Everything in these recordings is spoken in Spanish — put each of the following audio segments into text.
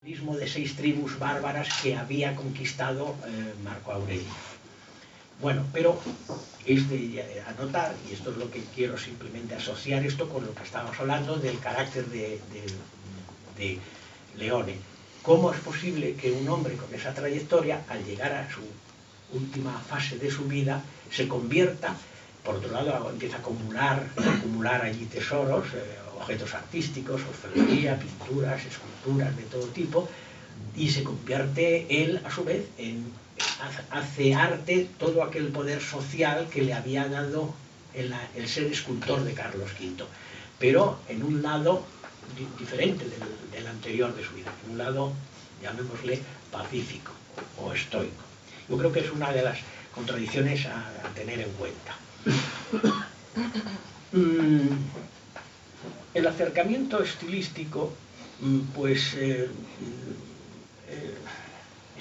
de 6 tribus bárbaras que había conquistado Marco Aurelio. Bueno, pero es de anotar, y esto es lo que quiero simplemente asociar esto con lo que estábamos hablando del carácter de Leone. ¿Cómo es posible que un hombre con esa trayectoria, al llegar a su última fase de su vida, se convierta, por otro lado, empieza a acumular allí tesoros, objetos artísticos, orfebrería, pinturas, esculturas de todo tipo, y se convierte él, a su vez, hace arte todo aquel poder social que le había dado el ser escultor de Carlos V, pero en un lado diferente del anterior de su vida, en un lado, llamémosle, pacífico o estoico. Yo creo que es una de las contradicciones a tener en cuenta. El acercamiento estilístico, pues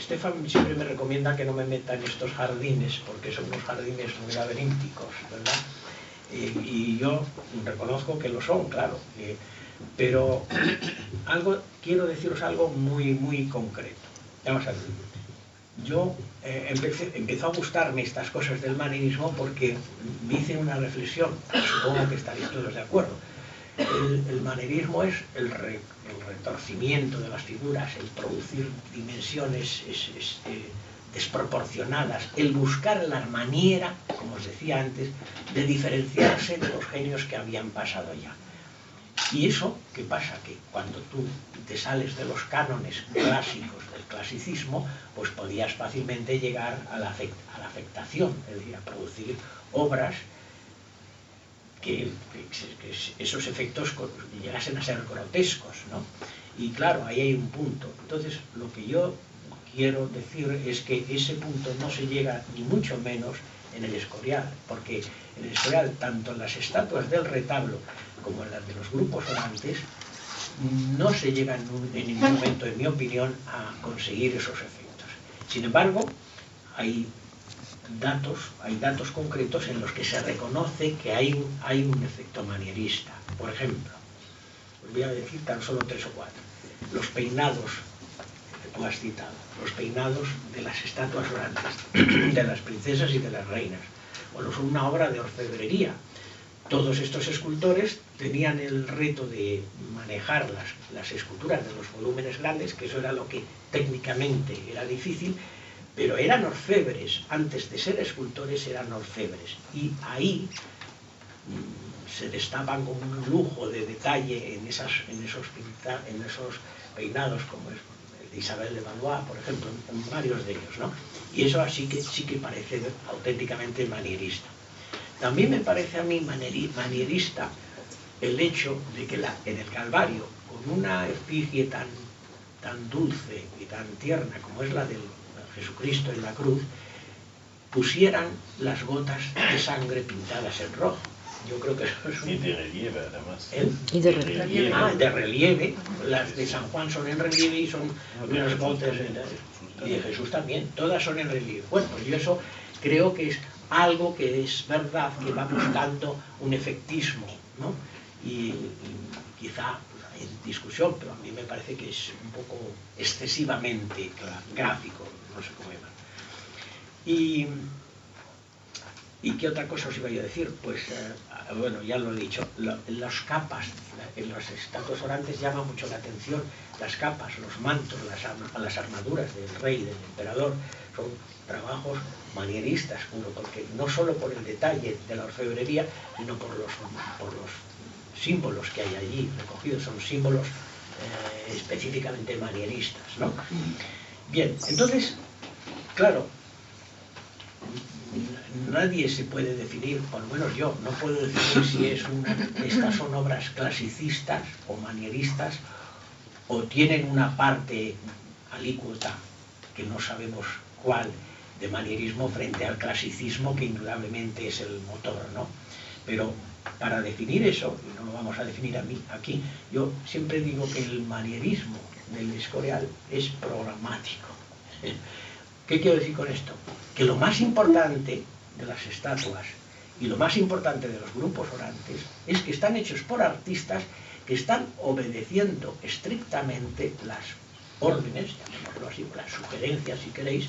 Stefan siempre me recomienda que no me meta en estos jardines, porque son unos jardines muy laberínticos, ¿verdad? Y yo reconozco que lo son, claro, pero quiero deciros algo muy concreto. Vamos a ver. Yo empezó a gustarme estas cosas del manierismo porque me hice una reflexión, supongo que estaréis todos de acuerdo. El manierismo es el retorcimiento de las figuras, el producir dimensiones desproporcionadas, el buscar la manera, como os decía antes, de diferenciarse de los genios que habían pasado ya. Y eso, ¿qué pasa? Que cuando tú te sales de los cánones clásicos del clasicismo, pues podías fácilmente llegar a la afectación, es decir, a producir obras que esos efectos llegasen a ser grotescos, ¿no? Y claro, ahí hay un punto. Entonces, lo que yo quiero decir es que ese punto no se llega ni mucho menos en el Escorial, porque en el Escorial, tanto en las estatuas del retablo como en las de los grupos orantes, no se llega en ningún momento, en mi opinión, a conseguir esos efectos. Sin embargo, hay datos concretos en los que se reconoce que hay un efecto manierista. Por ejemplo, os voy a decir tan solo 3 o 4. Los peinados que tú has citado, los peinados de las estatuas orantes, de las princesas y de las reinas. Bueno, son una obra de orfebrería. Todos estos escultores tenían el reto de manejar las esculturas de los volúmenes grandes, que eso era lo que técnicamente era difícil, pero eran orfebres, antes de ser escultores eran orfebres, y ahí se destapan con un lujo de detalle en esos peinados, como es el de Isabel de Valois, por ejemplo, en varios de ellos, ¿no? Y eso sí que parece auténticamente manierista. También me parece a mí manierista el hecho de que en el Calvario, con una efigie tan dulce y tan tierna como es la del Jesucristo en la cruz, pusieran las gotas de sangre pintadas en rojo. Yo creo que eso es un... Y de relieve, además. Y de relieve. De relieve. Las de San Juan son en relieve y son unas gotas y de Jesús también. Todas son en relieve. Bueno, pues yo eso creo que es algo que es verdad, que va buscando un efectismo, ¿no? Y quizá hay discusión, pero a mí me parece que es un poco excesivamente gráfico, no sé cómo llamar. ¿Y qué otra cosa os iba yo a decir? Pues, bueno, ya lo he dicho, las capas en los estatuas orantes llaman mucho la atención, las capas, los mantos, las armaduras del rey, del emperador, son trabajos manieristas, porque no solo por el detalle de la orfebrería, sino por los símbolos que hay allí recogidos, son símbolos específicamente manieristas, ¿no? Bien, entonces, claro, nadie se puede definir, por lo menos yo, no puedo definir si estas son obras clasicistas o manieristas o tienen una parte alícuota, que no sabemos cuál, de manierismo frente al clasicismo, que indudablemente es el motor, ¿no? Pero para definir eso, y no lo vamos a definir aquí, yo siempre digo que el manierismo del Escorial es programático. ¿Qué quiero decir con esto? Que lo más importante de las estatuas y lo más importante de los grupos orantes es que están hechos por artistas que están obedeciendo estrictamente las órdenes, llamémoslo así, las sugerencias si queréis,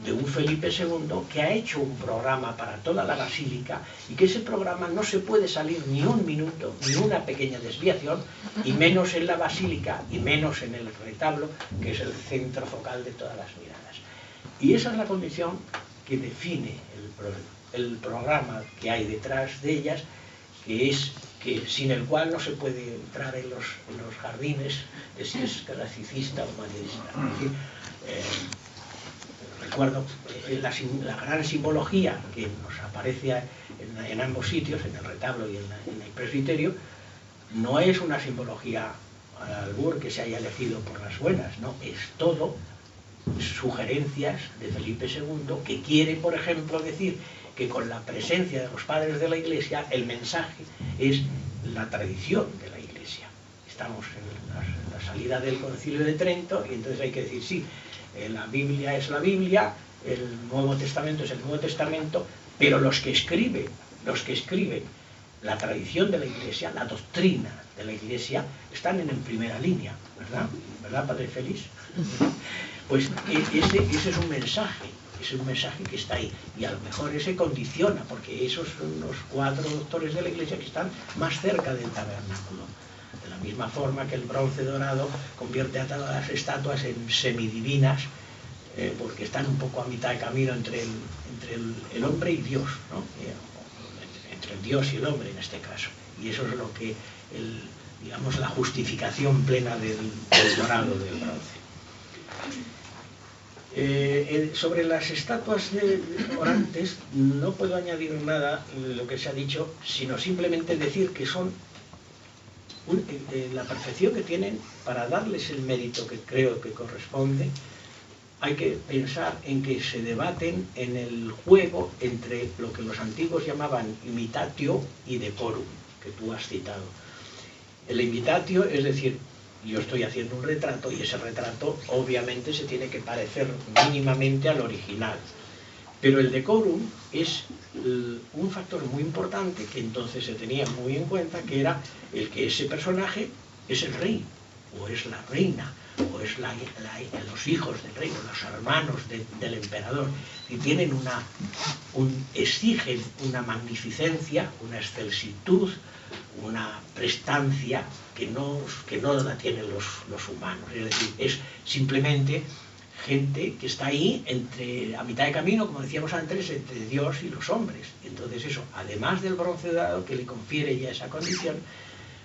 de un Felipe II que ha hecho un programa para toda la basílica y que ese programa no se puede salir ni un minuto, ni una pequeña desviación, y menos en la basílica y menos en el retablo, que es el centro focal de todas las miradas. Y esa es la condición que define el programa que hay detrás de ellas, que es que sin el cual no se puede entrar en los jardines de si es clasicista o manierista. Es decir, recuerdo la gran simbología que nos aparece en ambos sitios, en el retablo y en el presbiterio, no es una simbología al albur que se haya elegido por las buenas, no, es todo sugerencias de Felipe II, que quiere, por ejemplo, decir que con la presencia de los padres de la Iglesia el mensaje es la tradición de la Iglesia. Estamos en la salida del Concilio de Trento y entonces hay que decir, sí, la Biblia es la Biblia, el Nuevo Testamento es el Nuevo Testamento, pero los que escriben la tradición de la Iglesia, la doctrina de la Iglesia, están en primera línea, ¿verdad? ¿Verdad, Padre Félix? Pues ese es un mensaje que está ahí, y a lo mejor ese condiciona, porque esos son los 4 doctores de la Iglesia que están más cerca del tabernáculo. De la misma forma que el bronce dorado convierte a todas las estatuas en semidivinas, porque están un poco a mitad de camino entre el hombre y Dios, ¿no? Entre el Dios y el hombre en este caso. Y eso es lo que, digamos, la justificación plena del dorado del bronce. Sobre las estatuas orantes no puedo añadir nada de lo que se ha dicho, sino simplemente decir que son la perfección que tienen. Para darles el mérito que creo que corresponde, hay que pensar en que se debaten en el juego entre lo que los antiguos llamaban imitatio y decorum, que tú has citado. El imitatio es decir, yo estoy haciendo un retrato y ese retrato obviamente se tiene que parecer mínimamente al original. Pero el decorum es un factor muy importante que entonces se tenía muy en cuenta, que era el que ese personaje es el rey, o es la reina, o es los hijos del rey, o los hermanos del emperador, y tienen exigen una magnificencia, una excelsitud, una prestancia que no la tienen los humanos. Es decir, es simplemente gente que está ahí a mitad de camino, como decíamos antes, entre Dios y los hombres. Entonces eso, además del bronce dorado que le confiere ya esa condición,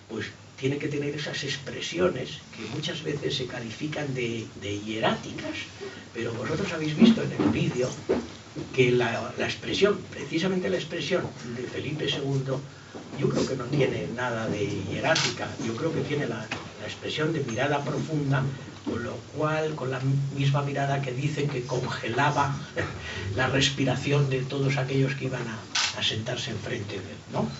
pues tiene que tener esas expresiones que muchas veces se califican de hieráticas, pero vosotros habéis visto en el vídeo que la expresión, precisamente la expresión de Felipe II, yo creo que no tiene nada de hierática, yo creo que tiene la expresión de mirada profunda, con lo cual, con la misma mirada que dicen que congelaba la respiración de todos aquellos que iban a sentarse enfrente de él, ¿no?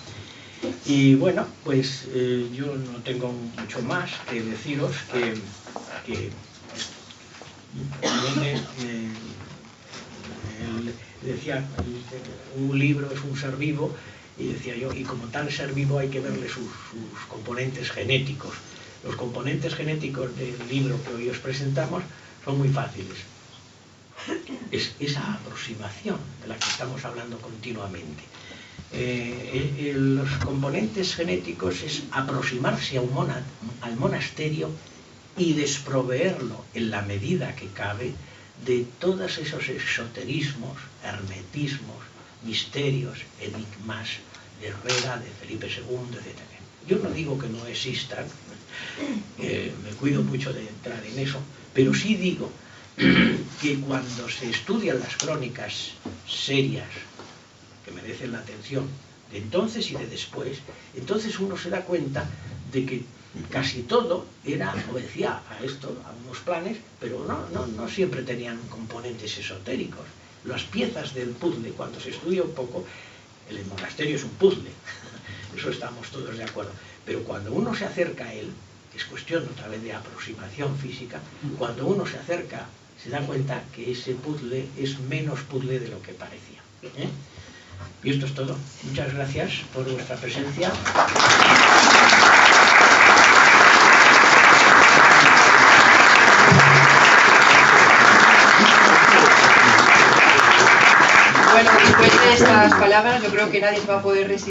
Y bueno, pues yo no tengo mucho más que deciros que decía, un libro es un ser vivo, y decía yo, y como tal ser vivo hay que verle sus componentes genéticos. Los componentes genéticos del libro que hoy os presentamos son muy fáciles. Es esa aproximación de la que estamos hablando continuamente. Los componentes genéticos es aproximarse al monasterio y desproveerlo en la medida que cabe de todos esos esoterismos, hermetismos, misterios, enigmas de Herrera, de Felipe II, etc. Yo no digo que no existan, me cuido mucho de entrar en eso, pero sí digo que cuando se estudian las crónicas serias, que merecen la atención, de entonces y de después, entonces uno se da cuenta de que casi todo obedecía a unos planes, pero no siempre tenían componentes esotéricos. Las piezas del puzzle, cuando se estudia un poco, el monasterio es un puzzle, eso estamos todos de acuerdo, pero cuando uno se acerca a él, es cuestión otra vez de aproximación física, cuando uno se acerca se da cuenta que ese puzzle es menos puzzle de lo que parecía. Y esto es todo. Muchas gracias por vuestra presencia. Bueno, después de estas palabras, yo creo que nadie se va a poder resistir.